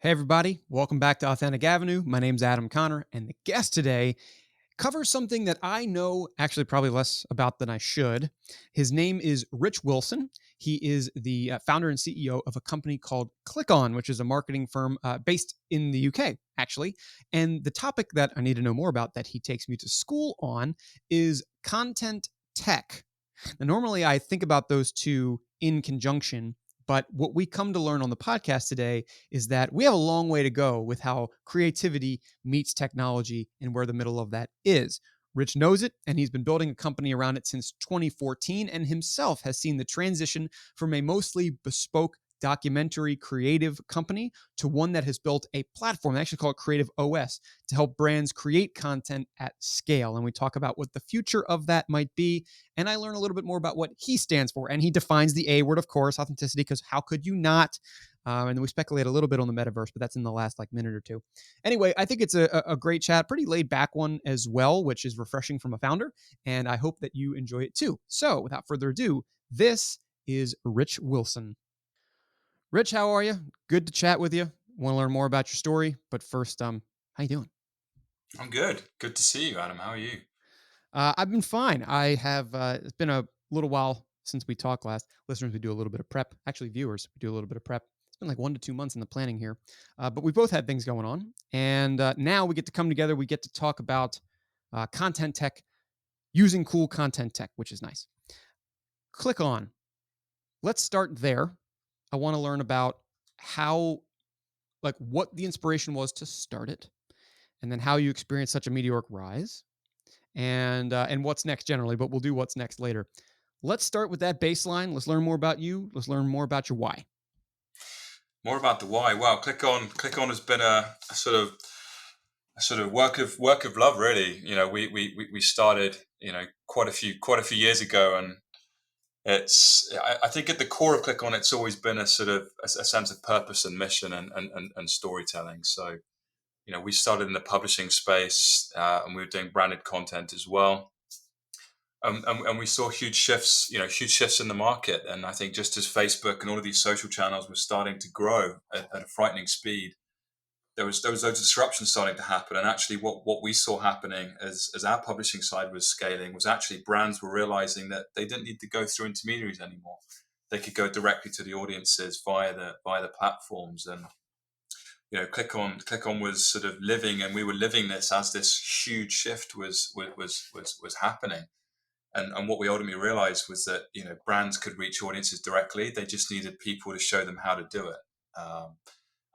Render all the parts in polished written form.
Hey, everybody. Welcome back to Authentic Avenue. My name's Adam Connor, and the guest today covers something that I know actually probably less about than I should. His name is Rich Wilson. He is the founder and CEO of a company called CLICKON, which is a marketing firm based in the UK, actually. And the topic that I need to know more about that he takes me to school on is content tech. Now, normally I think about those two in conjunction, but what we come to learn on the podcast today is that we have a long way to go with how creativity meets technology and where the middle of that is. Rich knows it, and he's been building a company around it since 2014, and himself has seen the transition from a mostly bespoke documentary creative company to one that has built a platform. They actually call it Creative OS to help brands create content at scale. And we talk about what the future of that might be. And I learn a little bit more about what he stands for. And he defines the A word, of course, authenticity, because how could you not? And then we speculate a little bit on the metaverse, but that's in the last minute or two. Anyway, I think it's a great chat, pretty laid back one as well, which is refreshing from a founder. And I hope that you enjoy it too. So without further ado, this is Rich Wilson. Rich, how are you? Good to chat with you. Want to learn more about your story, but first, how you doing? I'm good. Good to see you, Adam. How are you? I've been fine. I have. It's been a little while since we talked last. Listeners, we do a little bit of prep. Actually, viewers, we do a little bit of prep. It's been like 1 to 2 months in the planning here, but we both had things going on, and now we get to come together. We get to talk about content tech, using cool content tech, which is nice. Click on. Let's start there. I want to learn about how, what the inspiration was to start it, and then how you experienced such a meteoric rise, and what's next generally. But we'll do what's next later. Let's start with that baseline. Let's learn more about you. Let's learn more about your why. More about the why. Wow, click on has been a sort of work of love, really. We started, quite a few years ago, and I think at the core of Click On, it's always been a sort of a sense of purpose and mission and storytelling. So, we started in the publishing space, and we were doing branded content as well. And we saw huge shifts in the market. And I think just as Facebook and all of these social channels were starting to grow at a frightening speed, there was those disruptions starting to happen. And actually, what we saw happening as our publishing side was scaling was actually brands were realizing that they didn't need to go through intermediaries anymore. They could go directly to the audiences via the platforms. And click on was sort of living, and we were living this as this huge shift was happening. And what we ultimately realized was that brands could reach audiences directly. They just needed people to show them how to do it. Um,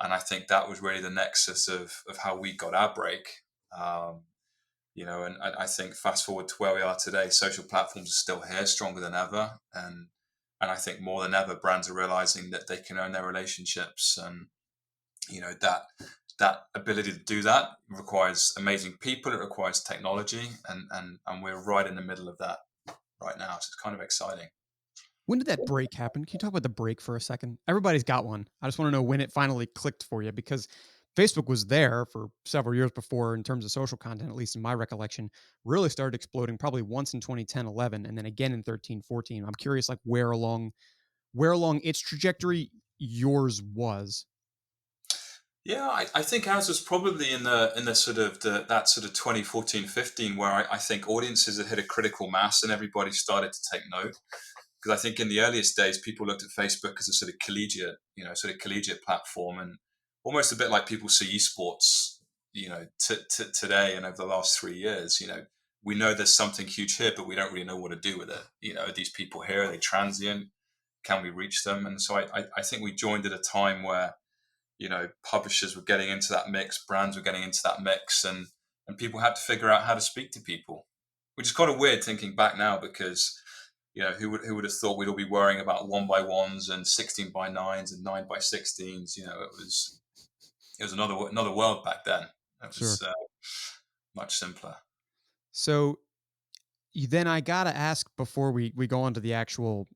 and I think that was really the nexus of how we got our break. Um, and I think fast forward to where we are today, social platforms are still here, stronger than ever, and I think more than ever, brands are realizing that they can own their relationships, and that ability to do that requires amazing people. It requires technology, and we're right in the middle of that right now. So it's kind of exciting. When did that break happen? Can you talk about the break for a second? Everybody's got one. I just want to know when it finally clicked for you, because Facebook was there for several years before, in terms of social content, at least in my recollection, really started exploding probably once in 2010, 11, and then again in 13, 14. I'm curious, where along its trajectory yours was. Yeah, I think ours was probably in the sort of that sort of 2014, 15, where I think audiences had hit a critical mass and everybody started to take note. Because I think in the earliest days, people looked at Facebook as a sort of collegiate platform, and almost a bit like people see esports, today and over the last 3 years. We know there's something huge here, but we don't really know what to do with it. Are these people here? Are they transient? Can we reach them? And so I think we joined at a time where publishers were getting into that mix, brands were getting into that mix, and people had to figure out how to speak to people, which is kind of weird thinking back now, because who would have thought we'd all be worrying about 1x1s and 16x9s and 9x16s. It was another world back then. It Sure. was much simpler. So then I gotta ask, before we go on to the actual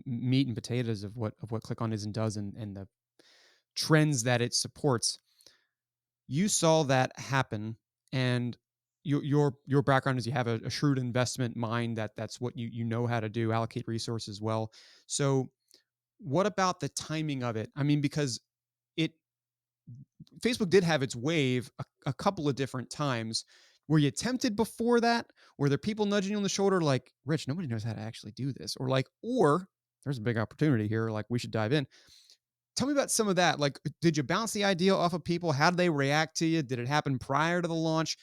meat and potatoes of what Click On is and does, and the trends that it supports. You saw that happen, and your background is you have a shrewd investment mind, that's what you know how to do, allocate resources well. So what about the timing of it? I mean, because it Facebook did have its wave a couple of different times. Were you tempted before that? Were there people nudging you on the shoulder like, Rich, nobody knows how to actually do this? Or there's a big opportunity here. Like, we should dive in. Tell me about some of that. Like, did you bounce the idea off of people? How did they react to you? Did it happen prior to the launch?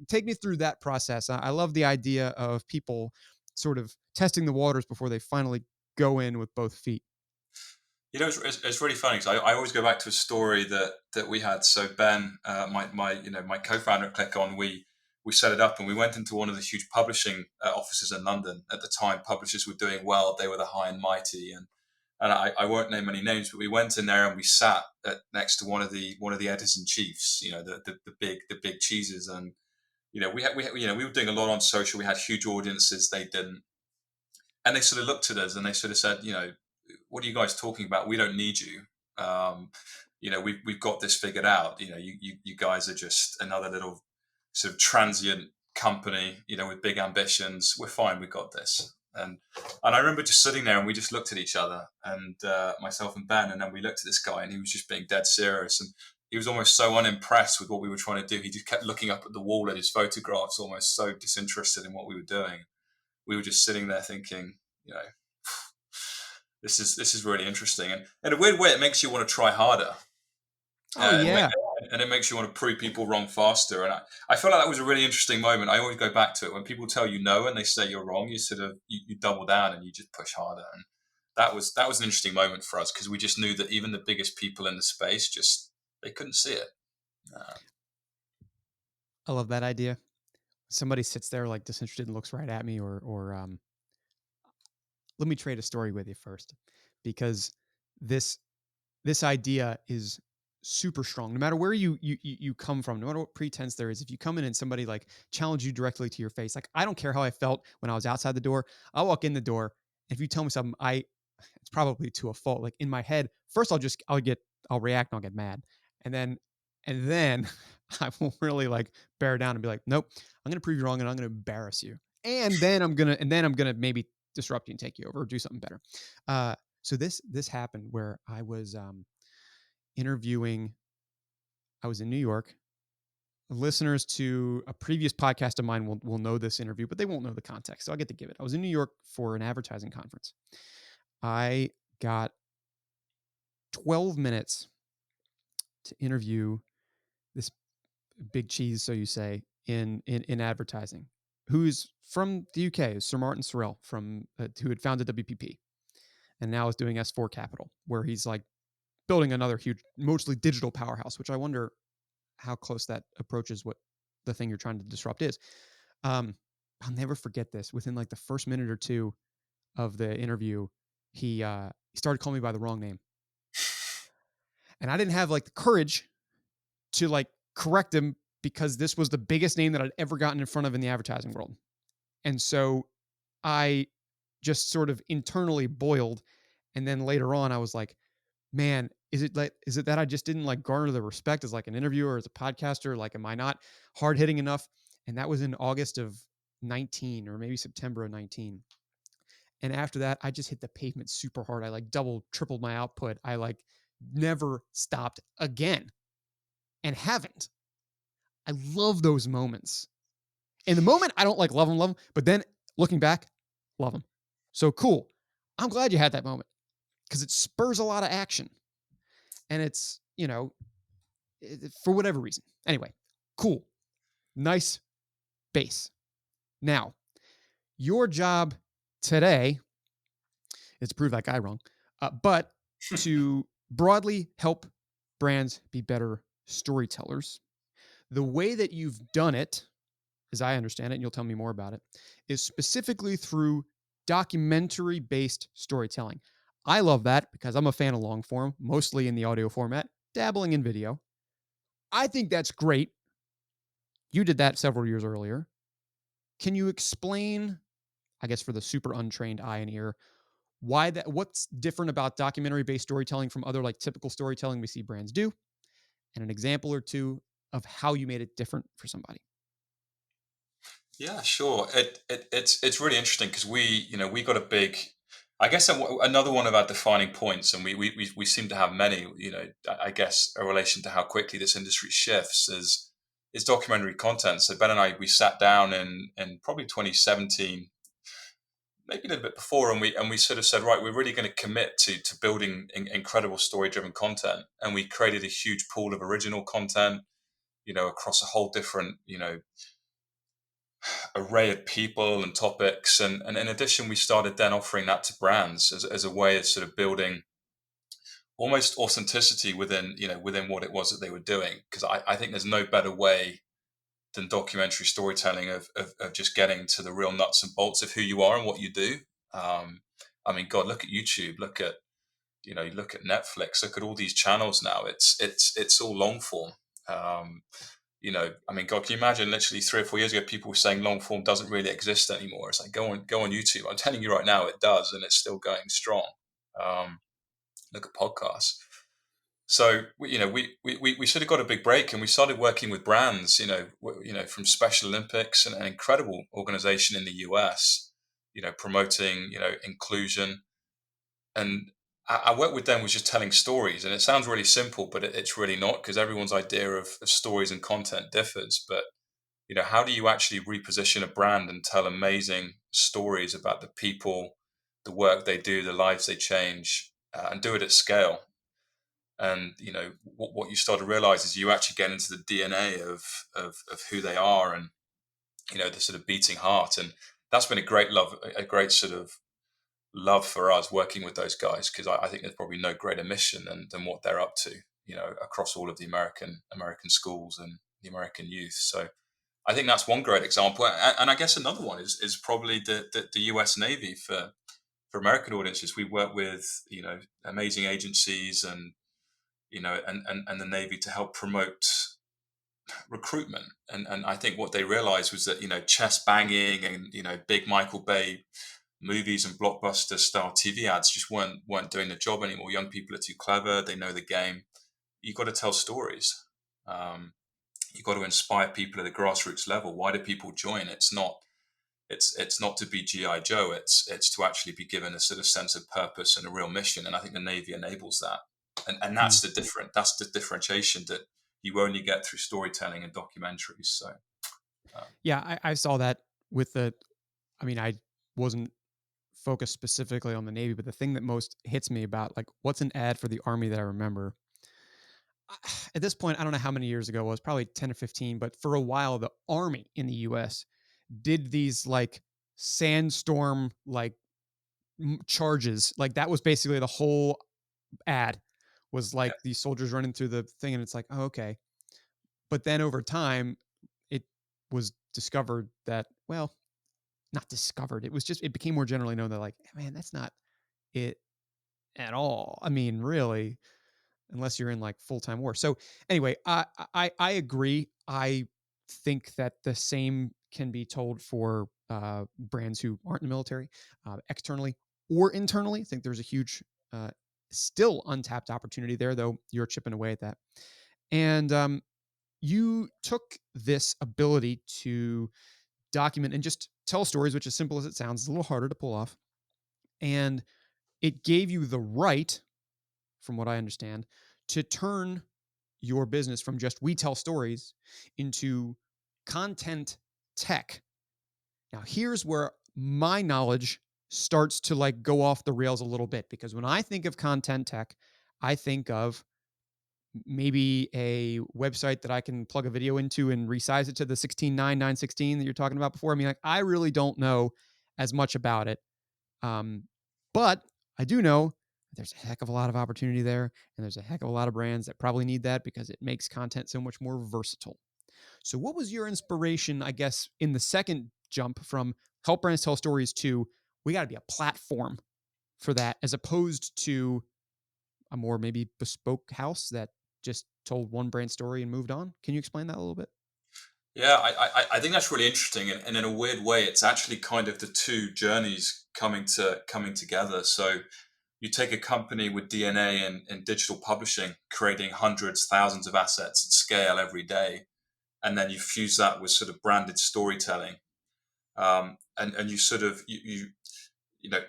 Take me through that process. I love the idea of people sort of testing the waters before they finally go in with both feet. It's really funny because I always go back to a story that we had. So Ben, my co-founder at ClickOn, we set it up and we went into one of the huge publishing offices in London. At the time, publishers were doing well; they were the high and mighty, and I won't name any names, but we went in there and we sat next to one of the editors in chiefs, the big cheeses, and we were doing a lot on social. We had huge audiences; they didn't, and they sort of looked at us and they sort of said, what are you guys talking about? We don't need you. Um, we've got this figured out. You guys are just another little sort of transient company, with big ambitions. We're fine. We got this. And I remember just sitting there and we just looked at each other and myself and Ben, and then we looked at this guy and he was just being dead serious and he was almost so unimpressed with what we were trying to do. He just kept looking up at the wall at his photographs, almost so disinterested in what we were doing. We were just sitting there thinking, you know, this is really interesting, and in a weird way, it makes you want to try harder, Oh, and, yeah. and it makes you want to prove people wrong faster. And I feel like that was a really interesting moment. I always go back to it when people tell you no and they say you're wrong. You sort of you double down and you just push harder. And that was an interesting moment for us because we just knew that even the biggest people in the space just they couldn't see it. Uh, I love that idea. Somebody sits there like disinterested and looks right at me, or let me trade a story with you first, because this this idea is super strong. No matter where you come from, no matter what pretense there is, if you come in and somebody like challenge you directly to your face, like I don't care how I felt when I was outside the door, I walk in the door. If you tell me something, I it's probably to a fault. Like in my head, first I'll react and I'll get mad, and then I will really like bear down and be like, nope, I'm gonna prove you wrong and I'm gonna embarrass you, and then I'm gonna maybe disrupt you and take you over or do something better. So this happened where I was interviewing. I was in New York. Listeners to a previous podcast of mine will know this interview, but they won't know the context. So I get to give it. I was in New York for an advertising conference. I got 12 minutes to interview this big cheese, so you say, in advertising, who's from the UK, Sir Martin Sorrell, from who had founded WPP and now is doing S4 Capital, where he's like building another huge, mostly digital powerhouse, which I wonder how close that approaches what the thing you're trying to disrupt is. Um, I'll never forget this. Within like the first minute or two of the interview, he started calling me by the wrong name, and I didn't have like the courage to like correct him because this was the biggest name that I'd ever gotten in front of in the advertising world. And so I just sort of internally boiled. And then later on, I was like, man, is it that I just didn't like garner the respect as like an interviewer, as a podcaster? Like, am I not hard hitting enough? And that was in August of 19 or maybe September of 19. And after that, I just hit the pavement super hard. I like double, tripled my output. I like never stopped again and haven't. I love those moments. In the moment, I don't like love them, but then looking back, love them. So cool. I'm glad you had that moment because it spurs a lot of action. And it's, for whatever reason. Anyway, cool. Nice base. Now, your job today is to prove that guy wrong, but to broadly help brands be better storytellers. The way that you've done it, as I understand it, and you'll tell me more about it, is specifically through documentary based storytelling. I love that because I'm a fan of long form, mostly in the audio format, dabbling in video. I think that's great. You did that several years earlier. Can you explain, I guess, for the super untrained eye and ear, what's different about documentary based storytelling from other like typical storytelling we see brands do, and an example or two of how you made it different for somebody? Yeah, sure. It's really interesting because we got a big. I guess another one of our defining points, and we seem to have many. I guess a relation to how quickly this industry shifts is documentary content. So Ben and I, we sat down in probably 2017, maybe a little bit before, and we sort of said, right, we're really going to commit to building incredible story driven content, and we created a huge pool of original content, across a whole different, array of people and topics. And in addition, we started then offering that to brands as a way of sort of building almost authenticity within what it was that they were doing. Because I think there's no better way than documentary storytelling of just getting to the real nuts and bolts of who you are and what you do. I mean, God, look at YouTube, you look at Netflix, look at all these channels now. It's all long form. Um, I mean, God, can you imagine literally 3 or 4 years ago, people were saying long form doesn't really exist anymore. It's like, go on YouTube. I'm telling you right now, it does. And it's still going strong. Um, Look at podcasts. So, we sort of got a big break and we started working with brands, from Special Olympics and an incredible organization in the US, promoting, inclusion. And our work with them was just telling stories. And it sounds really simple, but it's really not, because everyone's idea of stories and content differs. But how do you actually reposition a brand and tell amazing stories about the people, the work they do, the lives they change, and do it at scale? And what you start to realize is you actually get into the DNA of who they are, and the sort of beating heart. And that's been a great sort of love for us working with those guys, because I think there's probably no greater mission than what they're up to, across all of the American schools and the American youth. So I think that's one great example. And I guess another one is probably the US Navy for American audiences. We work with, amazing agencies and the Navy to help promote recruitment. And I think what they realized was that, chest banging and, big Michael Bay movies and blockbuster style TV ads just weren't doing the job anymore. Young people are too clever. They know the game. You've got to tell stories. Um, you've got to inspire people at the grassroots level. Why do people join? It's not to be GI Joe. It's to actually be given a sort of sense of purpose and a real mission. And I think the Navy enables that. And Hmm. that's the differentiation that you only get through storytelling and documentaries. So um, Yeah, I saw that with the. I mean, I wasn't focused specifically on the Navy, but the thing that most hits me about like what's an ad for the Army that I remember. At this point, I don't know how many years ago it was, probably 10 or 15, but for a while, the Army in the US did these like sandstorm like charges. Like that was basically the whole ad was yeah, like these soldiers running through the thing. And it's like, oh, okay. But then over time, it was discovered that, well, not discovered. It was just, it became more generally known that like, man, that's not it at all. I mean, really, unless you're in like full time war. So anyway, I agree. I think that the same can be told for brands who aren't in the military, externally or internally. I think there's a huge, uh, still untapped opportunity there, though you're chipping away at that. And you took this ability to document and just tell stories, which, as simple as it sounds, is a little harder to pull off. And it gave you the right, from what I understand, to turn your business from just we tell stories into content tech. Now, here's where my knowledge starts to like go off the rails a little bit, because when I think of content tech, I think of maybe a website that I can plug a video into and resize it to the 16:9:9:16 that you're talking about before. I mean, like, I really don't know as much about it. Um, but I do know there's a heck of a lot of opportunity there, and there's a heck of a lot of brands that probably need that because it makes content so much more versatile. So, what was your inspiration, I guess, in the second jump from help brands tell stories to we got to be a platform for that, as opposed to a more maybe bespoke house that just told one brand story and moved on? Can you explain that a little bit? yeah, I think that's really interesting, and in a weird way, it's actually kind of the two journeys coming together. So you take a company with DNA in digital publishing, creating hundreds, thousands of assets at scale every day, and then you fuse that with sort of branded storytelling, and you sort of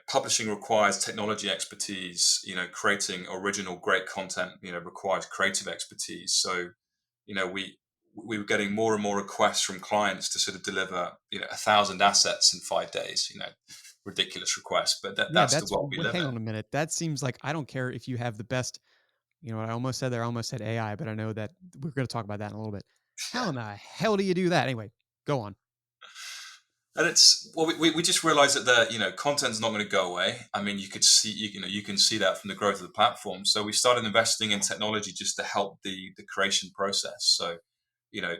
publishing requires technology expertise. Creating original great content, requires creative expertise. So, we were getting more and more requests from clients to sort of deliver, 1,000 assets in 5 days. Ridiculous request, but Yeah, that's the that's world we live hang in. on a minute. That seems like I don't care if you have the best, you know what I almost said there? I almost said AI, but I know that we're going to talk about that in a little bit. How Yeah. in the hell do you do that? Anyway, go on. And it's well, we just realized that the content's not going to go away. I mean, you can see that from the growth of the platform. So we started investing in technology just to help the creation process. So, you know,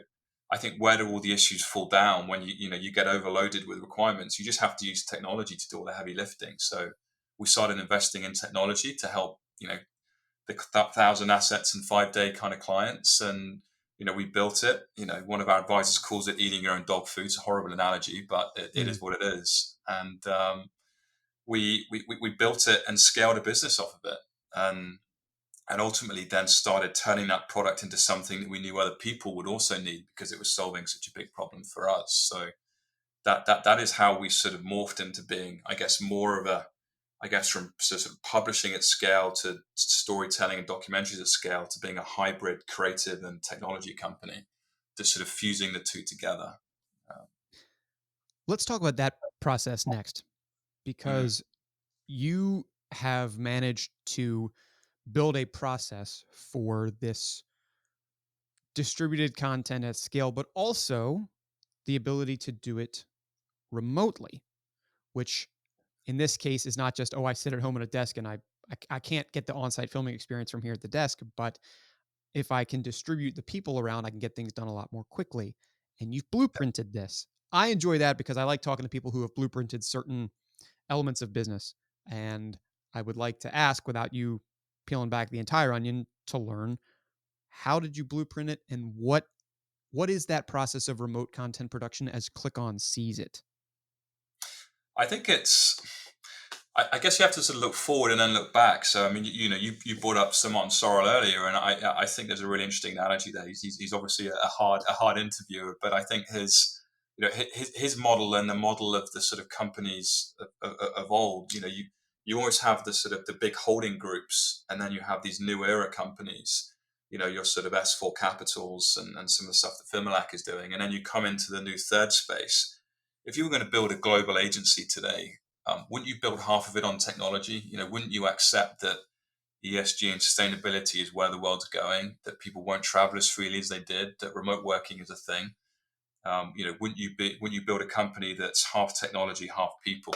I think where do all the issues fall down when you get overloaded with requirements? You just have to use technology to do all the heavy lifting. So we started investing in technology to help the 1,000 assets in 5 day kind of clients. And we built it. One of our advisors calls it eating your own dog food. It's a horrible analogy, but it Mm, is what it is. And we built it and scaled a business off of it. And ultimately then started turning that product into something that we knew other people would also need because it was solving such a big problem for us. So that is how we sort of morphed into being, I guess, more of a, I guess, from sort of publishing at scale to storytelling and documentaries at scale to being a hybrid creative and technology company, just sort of fusing the two together. Uh, let's talk about that process next mhm. because you have managed to build a process for this distributed content at scale, but also the ability to do it remotely, which in this case is not just, oh, I sit at home at a desk and I can't get the on-site filming experience from here at the desk, but if I can distribute the people around, I can get things done a lot more quickly. And you've blueprinted this. I enjoy that because I like talking to people who have blueprinted certain elements of business. And I would like to ask, without you peeling back the entire onion, to learn how did you blueprint it and what is that process of remote content production as ClickOn sees it? I think I guess you have to sort of look forward and then look back. So I mean, you brought up Sir Martin Sorrell earlier, and I think there's a really interesting analogy there. He's obviously a hard interviewer, but I think his model and the model of the sort of companies of old. You always have the sort of the big holding groups, and then you have these new era companies. Your sort of S4 Capitals and some of the stuff that Fimalac is doing, and then you come into the new third space. If you were going to build a global agency today, wouldn't you build half of it on technology? Wouldn't you accept that ESG and sustainability is where the world's going, that people won't travel as freely as they did, that remote working is a thing? Wouldn't you build a company that's half technology, half people?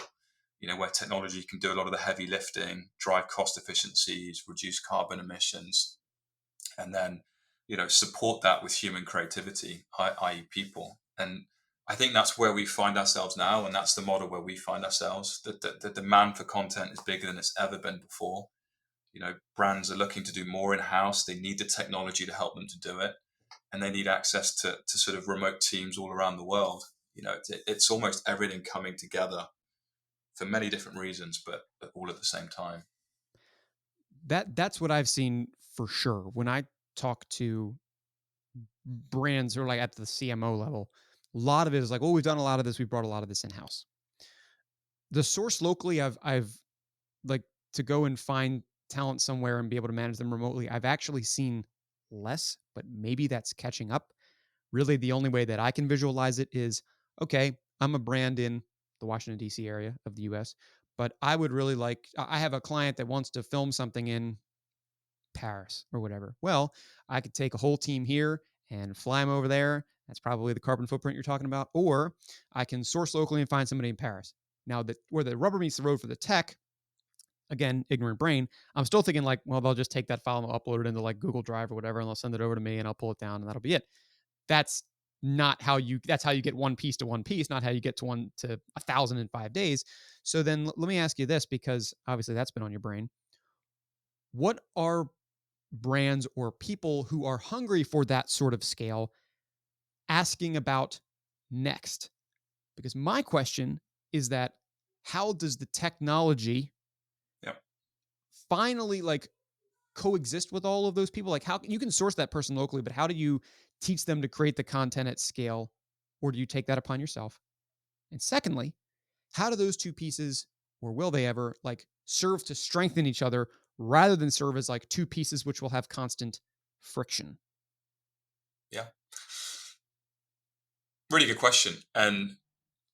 Where technology can do a lot of the heavy lifting, drive cost efficiencies, reduce carbon emissions, and then support that with human creativity, i.e., people. And I think that's where we find ourselves now, and that's the model where we find ourselves. The demand for content is bigger than it's ever been before. Brands are looking to do more in house. They need the technology to help them to do it, and they need access to sort of remote teams all around the world. It's almost everything coming together for many different reasons, but all at the same time. That's what I've seen for sure. When I talk to brands who are like at the CMO level, a lot of it is like, oh, we've done a lot of this, we brought a lot of this in house. The source locally, I've like to go and find talent somewhere and be able to manage them remotely. I've actually seen less, but maybe that's catching up. Really, the only way that I can visualize it is okay, I'm a brand in the Washington, D.C. area of the US, but I would really like, I have a client that wants to film something in Paris or whatever. Well, I could take a whole team here and fly them over there. That's probably the carbon footprint you're talking about. Or I can source locally and find somebody in Paris. Now, that where the rubber meets the road for the tech, again, ignorant brain, I'm still thinking like, well, they'll just take that file and upload it into like Google Drive or whatever, and they'll send it over to me and I'll pull it down and that'll be it. That's not how you, that's how you get one piece to one piece, not how you get to 1,000 in 5 days. So then let me ask you this, because obviously that's been on your brain. What are brands or people who are hungry for that sort of scale asking about next? Because my question is that how does the technology Yeah. finally like coexist with all of those people? Like how you can source that person locally, but how do you teach them to create the content at scale? Or do you take that upon yourself? And secondly, how do those two pieces or will they ever like serve to strengthen each other rather than serve as like two pieces which will have constant friction? Yeah, really good question. And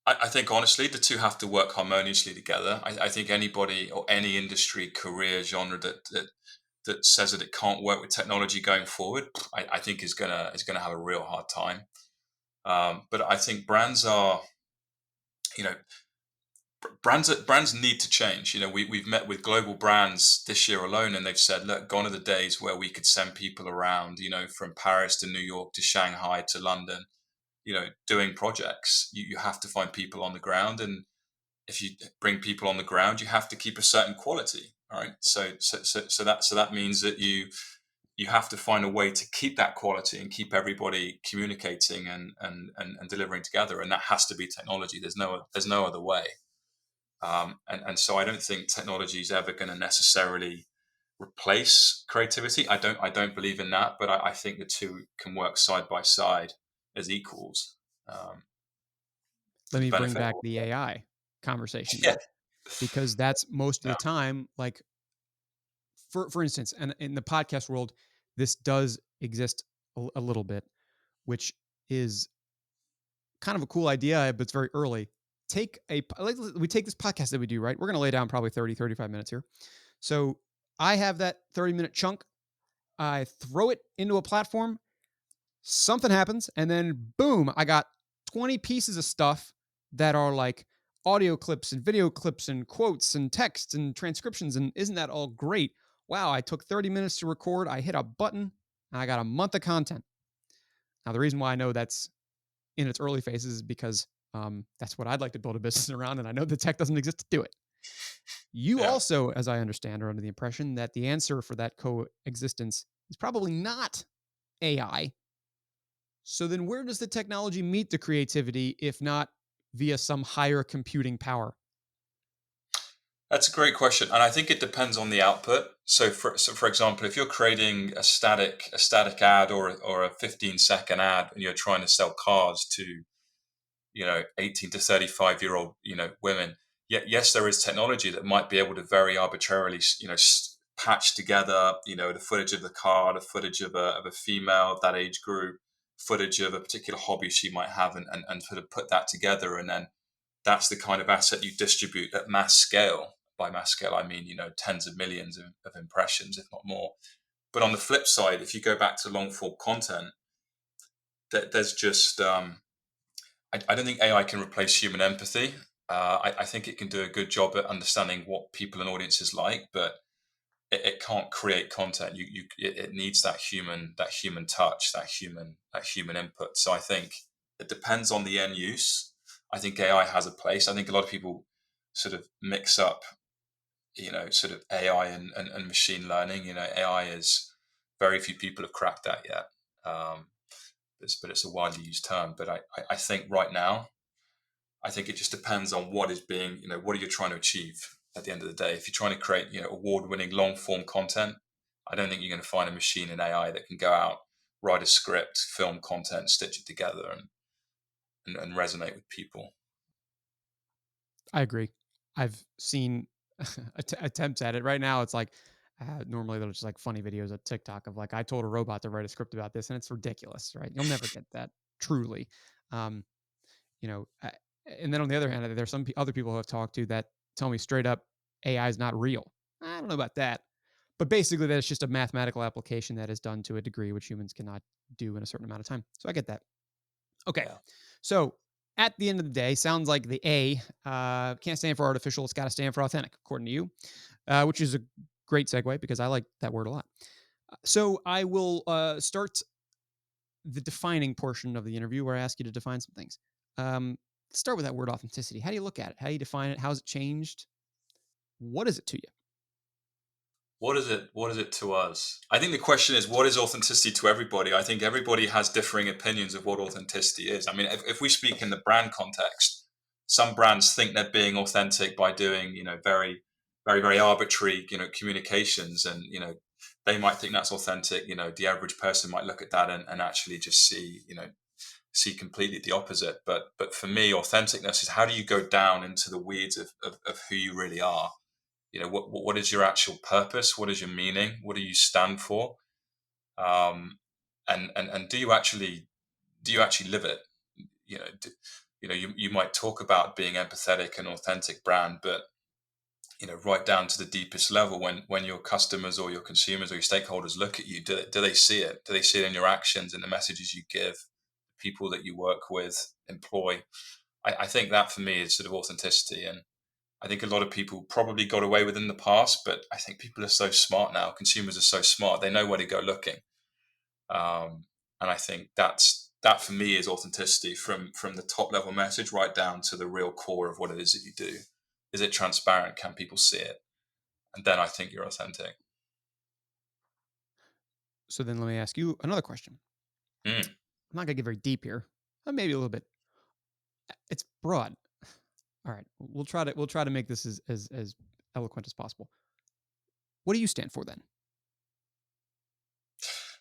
I think honestly, the two have to work harmoniously together. I think anybody or any industry, career, genre that says that it can't work with technology going forward, I think is gonna have a real hard time. But I think brands are, you know, brands need to change. We've met with global brands this year alone, and they've said, look, gone are the days where we could send people around, from Paris to New York to Shanghai to London, doing projects. You have to find people on the ground, and if you bring people on the ground, you have to keep a certain quality. All right. So that means that you have to find a way to keep that quality and keep everybody communicating and delivering together. And that has to be technology. There's no other way. And so I don't think technology is ever going to necessarily replace creativity. I don't believe in that, but I think the two can work side by side as equals, for Let the me bring benefit of back all. the AI conversation Yeah. then, because that's most of Yeah. the time, like for instance, and in the podcast world, this does exist a little bit, which is kind of a cool idea, but it's very early. Like we take this podcast that we do, right? We're going to lay down probably 30-35 minutes here. So I have that 30-minute chunk. I throw it into a platform, something happens, and then boom, I got 20 pieces of stuff that are like audio clips and video clips and quotes and texts and transcriptions. And isn't that all great? Wow, I took 30 minutes to record. I hit a button and I got a month of content. Now, the reason why I know that's in its early phases is because that's what I'd like to build a business around. And I know the tech doesn't exist to do it. You Yeah. also, as I understand, are under the impression that the answer for that coexistence is probably not AI. So then where does the technology meet the creativity if not via some higher computing power? That's a great question, and I think it depends on the output. So for example, if you're creating a static ad or a 15-second ad, and you're trying to sell cars to 18 to 35-year-old women, yet yes, there is technology that might be able to very arbitrarily patch together the footage of the car, the footage of a female of that age group, footage of a particular hobby she might have, and sort of put that together, and then that's the kind of asset you distribute at mass scale. By mass scale, I mean, tens of millions of impressions, if not more. But on the flip side, if you go back to long form content, there's just, I don't think AI can replace human empathy. I think it can do a good job at understanding what people and audiences like, but it can't create content. It needs that human touch, that human input. So I think it depends on the end use. I think AI has a place. I think a lot of people sort of mix up, sort of AI and machine learning. AI is, very few people have cracked that yet. But it's a widely used term. But I think right now, I think it just depends on what is being, what are you trying to achieve at the end of the day. If you're trying to create, award-winning long-form content, I don't think you're going to find a machine in AI that can go out, write a script, film content, stitch it together, and resonate with people. I agree. I've seen attempts at it. Right now, it's like normally they're just like funny videos of TikTok of like I told a robot to write a script about this, and it's ridiculous, right? You'll never get that truly. Um, you know, uh, and then on the other hand, there's some other people who I've talked to that tell me straight up AI is not real. I don't know about that, but basically that it's just a mathematical application that is done to a degree which humans cannot do in a certain amount of time. So I get that. Okay. Yeah, So at the end of the day, sounds like the A can't stand for artificial. It's got to stand for authentic, according to you, which is a great segue because I like that word a lot. So I will start the defining portion of the interview where I ask you to define some things. Let's start with that word authenticity. How do you look at it? How do you define it? How's it changed? What is it to you? what is it to us? I think the question is, what is authenticity to everybody? I think everybody has differing opinions of what authenticity is. I mean, if we speak in the brand context, some brands think they're being authentic by doing, very, very, very arbitrary, communications, and they might think that's authentic. The average person might look at that and actually just see, see completely the opposite. But for me, authenticness is how do you go down into the weeds of who you really are. What is your actual purpose? What is your meaning? What do you stand for? Um, and do you actually live it? You know, do, you might talk about being empathetic and authentic brand, but right down to the deepest level, when your customers or your consumers or your stakeholders look at you, do they see it? Do they see it in your actions, in the messages you give, people that you work with, employ? I think that for me is sort of authenticity. And I think a lot of people probably got away with in the past, but I think people are so smart now. Consumers are so smart; they know where to go looking. And I think that for me is authenticity, from the top level message right down to the real core of what it is that you do. Is it transparent? Can people see it? And then I think you're authentic. So then let me ask you another question. Mm. I'm not gonna get very deep here. Maybe a little bit. It's broad. All right. We'll try to make this as eloquent as possible. What do you stand for then?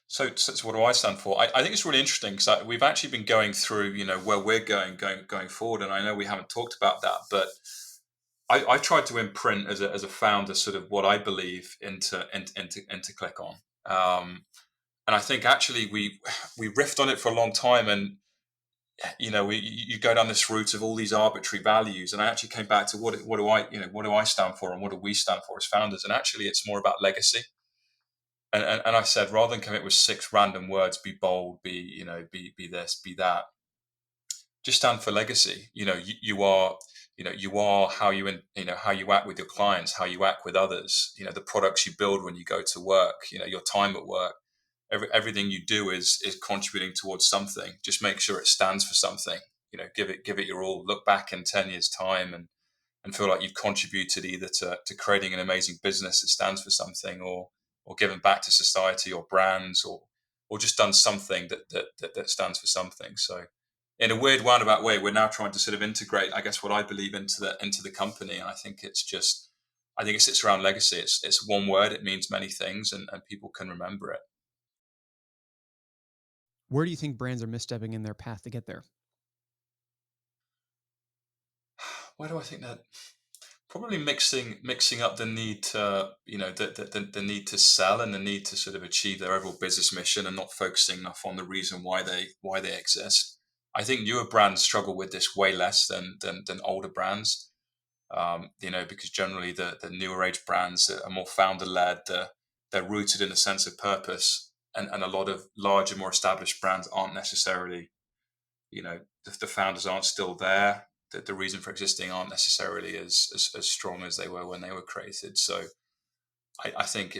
So what do I stand for? I think it's really interesting because we've actually been going through, where we're going forward, and I know we haven't talked about that, but I tried to imprint as a founder sort of what I believe into Click On. And I think actually we riffed on it for a long time, and you go down this route of all these arbitrary values, and I actually came back to what do I stand for, and what do we stand for as founders, and actually it's more about legacy. And I said, rather than come up with six random words, be bold, be this, be that, just stand for legacy. You are how how you act with your clients, how you act with others. The products you build when you go to work. Your time at work. Everything you do is contributing towards something. Just make sure it stands for something. Give it your all. Look back in 10 years' time and feel like you've contributed either to creating an amazing business that stands for something, or given back to society or brands, or just done something that stands for something. So in a weird roundabout way, we're now trying to sort of integrate, I guess, what I believe into the company. And I think it sits around legacy. It's one word, it means many things, and people can remember it. Where do you think brands are misstepping in their path to get there? Where do I think that probably mixing up the need to the need to sell and the need to sort of achieve their overall business mission, and not focusing enough on the reason why they exist. I think newer brands struggle with this way less than older brands. Because generally the newer age brands are more founder led. They're rooted in a sense of purpose, and a lot of larger, more established brands aren't necessarily, the founders aren't still there. The reason for existing aren't necessarily as strong as they were when they were created. So I think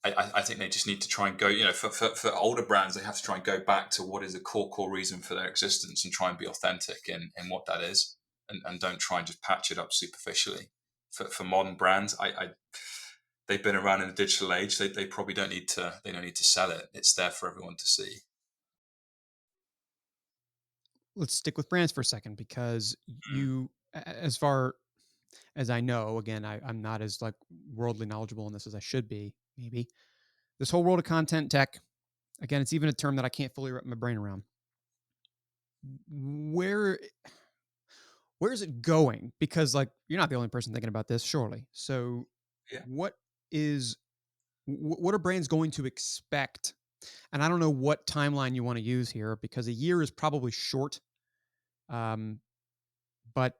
I think they just need to try and go, for older brands, they have to try and go back to what is the core reason for their existence, and try and be authentic in what that is, and don't try and just patch it up superficially. For modern brands, they've been around in the digital age. They probably don't need to sell it. It's there for everyone to see. Let's stick with brands for a second because Mm. as far as I know, again, I'm not as like worldly knowledgeable in this as I should be. Maybe this whole world of content tech. Again, it's even a term that I can't fully wrap my brain around. Where where is it going? Because like you're not the only person thinking about this, surely. So, Yeah. what is what are brands going to expect? And I don't know what timeline you want to use here because a year is probably short. Um, but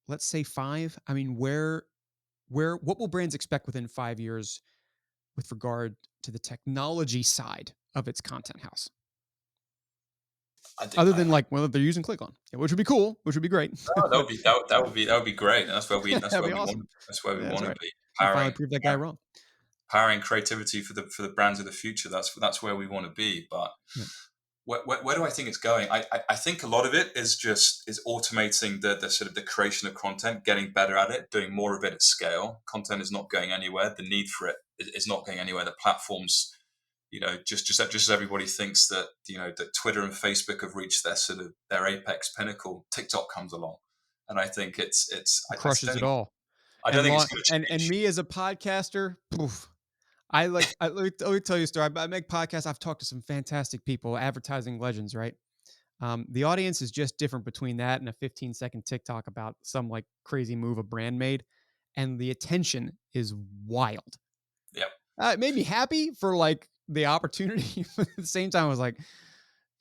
let's say 5. I mean, what will brands expect within 5 years with regard to the technology side of its content house? I think Other I, than like whether they're using ClickOn, which would be cool, which would be great. Oh, But that would be great. And that's where we that's that'd where be we awesome. want that's where we Yeah, that's want to right. be. We finally Powering proved that guy wrong. powering creativity for the brands of the future. That's where we want to be. But Yeah. where do I think it's going? I think a lot of it is automating the sort of the creation of content, getting better at it, doing more of it at scale. Content is not going anywhere. The need for it is not going anywhere. The platforms, just as everybody thinks that Twitter and Facebook have reached their sort of their apex pinnacle, TikTok comes along, and I think I Crushes don't it think all. I don't And think it's long going to and change. me as a podcaster, poof, Let me tell you a story. I make podcasts. I've talked to some fantastic people, advertising legends, right? The audience is just different between that and a 15-second TikTok about some like crazy move a brand made, and the attention is wild. Yeah. It made me happy for like the opportunity, but at the same time, I was like,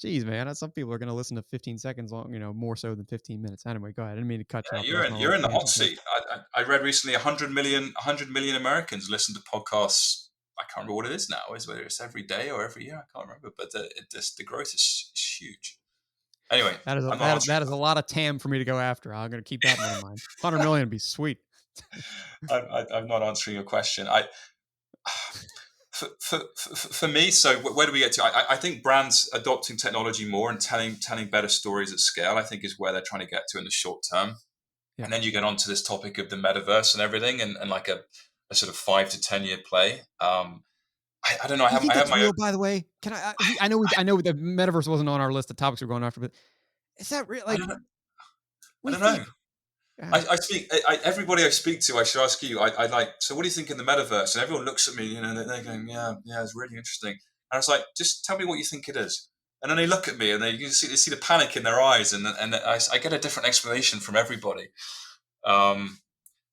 "Geez, man, some people are going to listen to 15 seconds long, more so than 15 minutes." Anyway, go ahead. I didn't mean to cut you Yeah, off. That was my you're little in the hot tangent there. seat. I read recently 100 million Americans listen to podcasts. I can't remember what it is now. Is whether it's every day or every year. I can't remember, but the growth is huge. Anyway, That is a, I'm not that, answering. that is a lot of TAM for me to go after. I'm going to keep that one in mind. 100 million would be sweet. I'm not answering your question. For me, so where do we get to? I think brands adopting technology more and telling better stories at scale, I think, is where they're trying to get to in the short term. Yeah. And then you get onto this topic of the metaverse and everything, and like a sort of 5 to 10 year play. I don't know. Do you think I have that's my own. real? By the way, can I know the metaverse wasn't on our list of topics we're going after, but is that real? I Like don't know. I we don't know. think. Uh, I speak. Everybody I speak to, I should ask you. I like. So, what do you think in the metaverse? And everyone looks at me, and they're going, "Yeah, yeah, it's really interesting." And I was like, "Just tell me what you think it is." And then they look at me, and they see the panic in their eyes, and I get a different explanation from everybody. Um,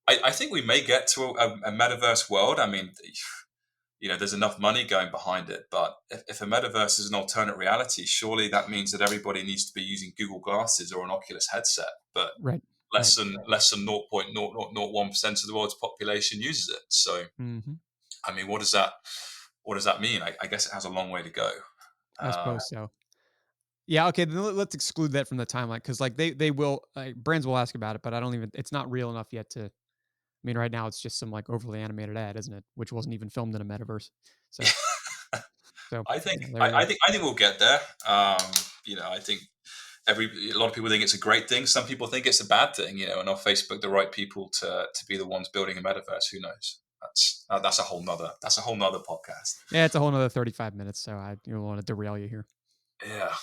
I think we may get to a metaverse world. I mean, there's enough money going behind it. But if a metaverse is an alternate reality, surely that means that everybody needs to be using Google Glasses or an Oculus headset. But right. Right. less than 0.0001% of the world's population uses it. So, Hmm. I mean, what does that mean? I guess it has a long way to go. I Uh, suppose so. Yeah. Okay. Then let's exclude that from the timeline because like they will brands will ask about it, but I don't even. It's not real enough yet to. I mean, right now it's just some like overly animated ad, isn't it? Which wasn't even filmed in a metaverse. So I think yeah, there you go. I think we'll get there. I think a lot of people think it's a great thing. Some people think it's a bad thing. And on Facebook, the right people to be the ones building a metaverse. Who knows? That's a whole nother podcast. Yeah, it's a whole nother 35 minutes, so I don't want to derail you here. Yeah.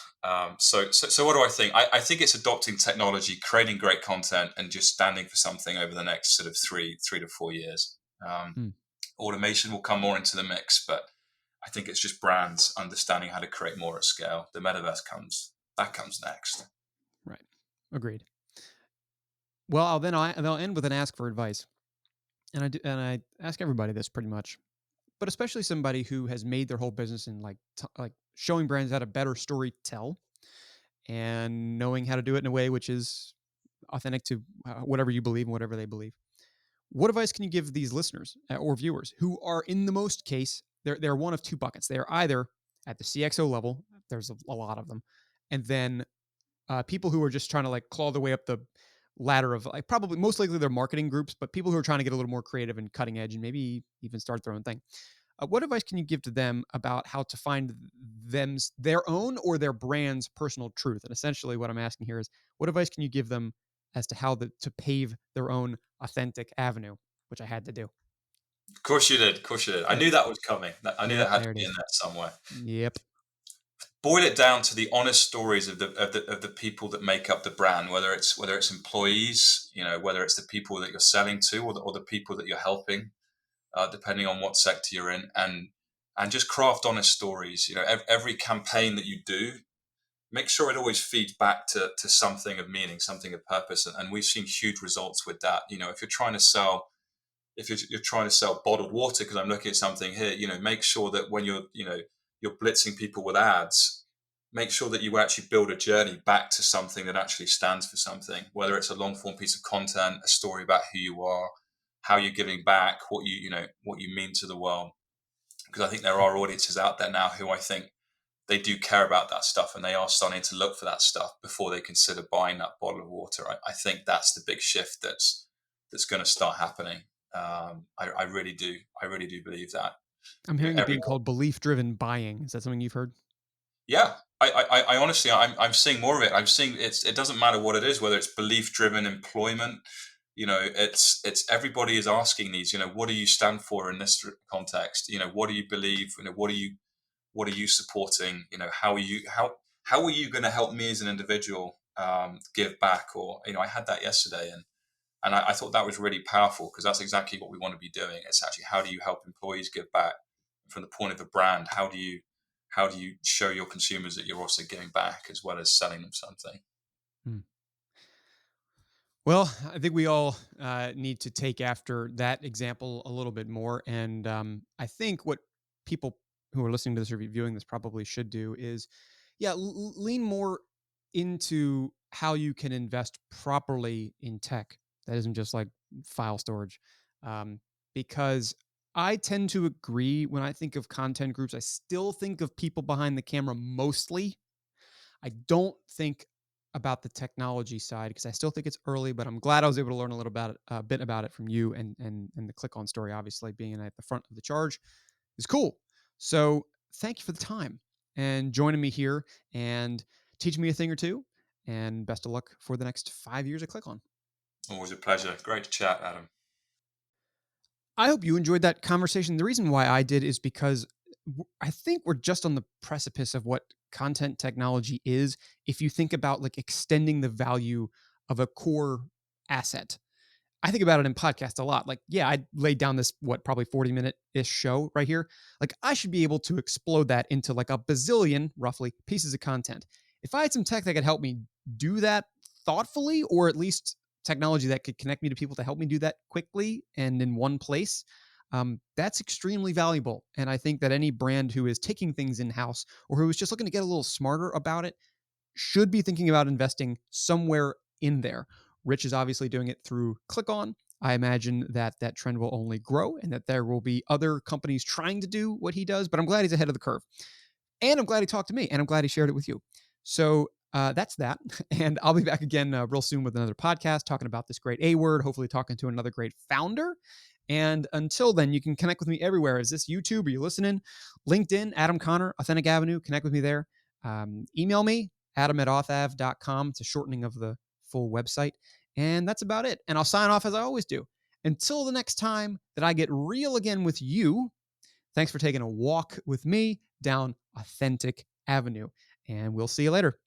So what do I think? I think it's adopting technology, creating great content, and just standing for something over the next sort of three to 4 years. Um, Hmm. Automation will come more into the mix, but I think it's just brands understanding how to create more at scale. The metaverse comes next. Right. Agreed. Well, I'll end with an ask for advice, and I ask everybody this pretty much, but especially somebody who has made their whole business in like showing brands how to better story tell and knowing how to do it in a way which is authentic to whatever you believe and whatever they believe. What advice can you give these listeners or viewers who are in the most case they're one of two buckets. They are either at the CXO level, there's a lot of them, and then people who are just trying to like claw their way up the ladder of like probably most likely they're marketing groups, but people who are trying to get a little more creative and cutting edge and maybe even start their own thing. What advice can you give to them about how to find their own or their brand's personal truth? And essentially, what I'm asking here is, what advice can you give them as to how to pave their own authentic avenue? Which I had to do. Of course you did. Of course you did. I Yep, knew that was coming. I knew that yep, had to there it be in is. there somewhere. Yep. Boil it down to the honest stories of the people that make up the brand, whether it's employees, whether it's the people that you're selling to, or the people that you're helping, depending on what sector you're in, and just craft honest stories. Every campaign that you do, make sure it always feeds back to something of meaning, something of purpose, and we've seen huge results with that. If you're trying to sell if you're trying to sell bottled water, because I'm looking at something here, make sure that when you're blitzing people with ads, make sure that you actually build a journey back to something that actually stands for something, whether it's a long form piece of content, a story about who you are, how you're giving back, what you mean to the world. Because I think there are audiences out there now who I think they do care about that stuff, and they are starting to look for that stuff before they consider buying that bottle of water. I think that's the big shift that's going to start happening. I really do. I really do believe that. I'm hearing it Every being called belief-driven buying. Is that something you've heard? Yeah. I honestly, I'm seeing more of it. I'm seeing it doesn't matter what it is, whether it's belief driven employment. It's everybody is asking these. What do you stand for in this context? What do you believe? What are you supporting? How are you going to help me as an individual give back? Or I had that yesterday, and I thought that was really powerful because that's exactly what we want to be doing. It's actually how do you help employees give back? from the point of a brand, how do you show your consumers that you're also giving back as well as selling them something? Hmm. Well, I think we all need to take after that example a little bit more. And I think what people who are listening to this or viewing this probably should do is, yeah, lean more into how you can invest properly in tech that isn't just like file storage. Um, because I tend to agree when I think of content groups, I still think of people behind the camera mostly. I don't think about the technology side because I still think it's early, but I'm glad I was able to learn a little about it, a bit about it from you and the click on story. Obviously, being at the front of the charge is cool. So thank you for the time and joining me here and teaching me a thing or two. And best of luck for the next 5 years at Click On. Always a pleasure. Great to chat, Adam. I hope you enjoyed that conversation. The reason why I did is because I think we're just on the precipice of what content technology is. If you think about like extending the value of a core asset, I think about it in podcasts a lot. Like, yeah, I laid down this, what, probably 40-minute ish show right here. Like, I should be able to explode that into like a bazillion, roughly, pieces of content. If I had some tech that could help me do that thoughtfully, or at least technology that could connect me to people to help me do that quickly and in one place, that's extremely valuable. And I think that any brand who is taking things in house or who is just looking to get a little smarter about it should be thinking about investing somewhere in there. Rich is obviously doing it through Click On. I imagine that that trend will only grow and that there will be other companies trying to do what he does, but I'm glad he's ahead of the curve. And I'm glad he talked to me and I'm glad he shared it with you. So that's that. And I'll be back again real soon with another podcast talking about this great A word, hopefully talking to another great founder. And until then, you can connect with me everywhere. Is this YouTube? Are you listening? LinkedIn, Adam Connor, Authentic Avenue. Connect with me there. Email me, adam@authav.com. It's a shortening of the full website. And that's about it. And I'll sign off as I always do. Until the next time that I get real again with you, thanks for taking a walk with me down Authentic Avenue. And we'll see you later.